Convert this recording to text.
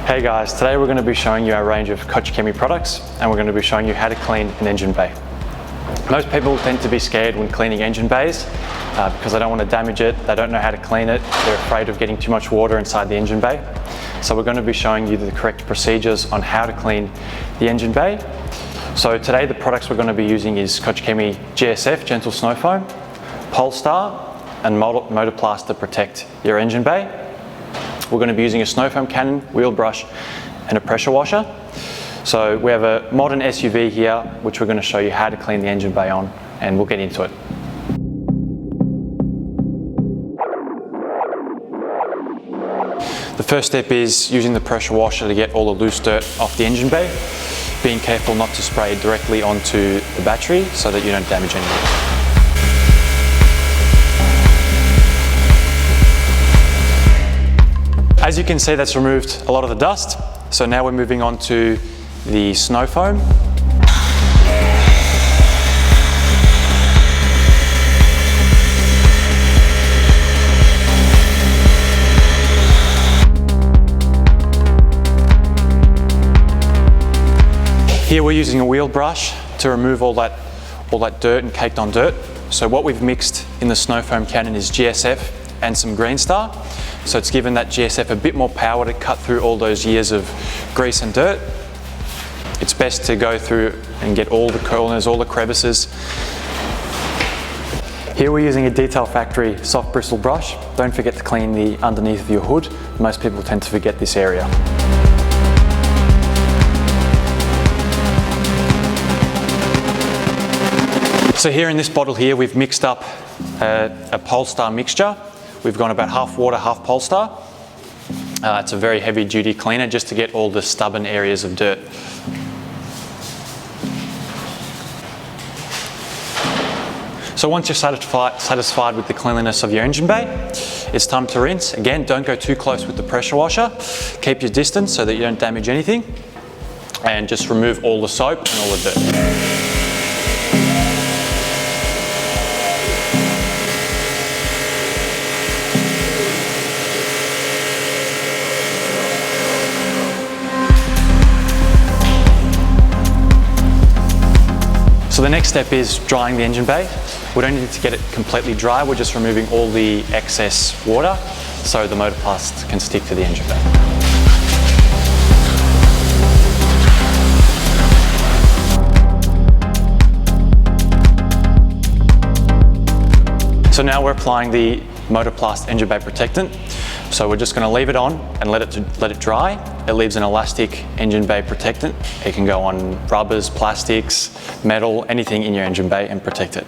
Hey guys, today we're going to be showing you our range of Koch Chemie products, and we're going to be showing you how to clean an engine bay. Most people tend to be scared when cleaning engine bays because they don't want to damage it, they don't know how to clean it, they're afraid of getting too much water inside the engine bay. So we're going to be showing you the correct procedures on how to clean the engine bay. So today the products we're going to be using is Koch Chemie GSF Gentle Snow Foam, Pol Star and Motorplast to protect your engine bay. We're going to be using a snow foam cannon, wheel brush and a pressure washer. So we have a modern SUV here which we're going to show you how to clean the engine bay on, and we'll get into it. The first step is using the pressure washer to get all the loose dirt off the engine bay, being careful not to spray directly onto the battery so that you don't damage anything. As you can see, that's removed a lot of the dust. So now we're moving on to the snow foam. Here we're using a wheel brush to remove all that dirt and caked on dirt. So what we've mixed in the snow foam cannon is GSF and some Green Star. So it's given that GSF a bit more power to cut through all those years of grease and dirt. It's best to go through and get all the corners, all the crevices. Here we're using a Detail Factory soft bristle brush. Don't forget to clean the underneath of your hood. Most people tend to forget this area. So here in this bottle here, we've mixed up a Polestar mixture. We've gone about half water, half Polestar. It's a very heavy duty cleaner just to get all the stubborn areas of dirt. So once you're satisfied with the cleanliness of your engine bay, it's time to rinse. Again, don't go too close with the pressure washer. Keep your distance so that you don't damage anything. And just remove all the soap and all the dirt. So the next step is drying the engine bay. We don't need to get it completely dry, we're just removing all the excess water so the Motorplast can stick to the engine bay. So now we're applying the Motorplast engine bay protectant. So we're just going to leave it on and let it dry. It leaves an elastic engine bay protectant. It can go on rubbers, plastics, metal, anything in your engine bay and protect it.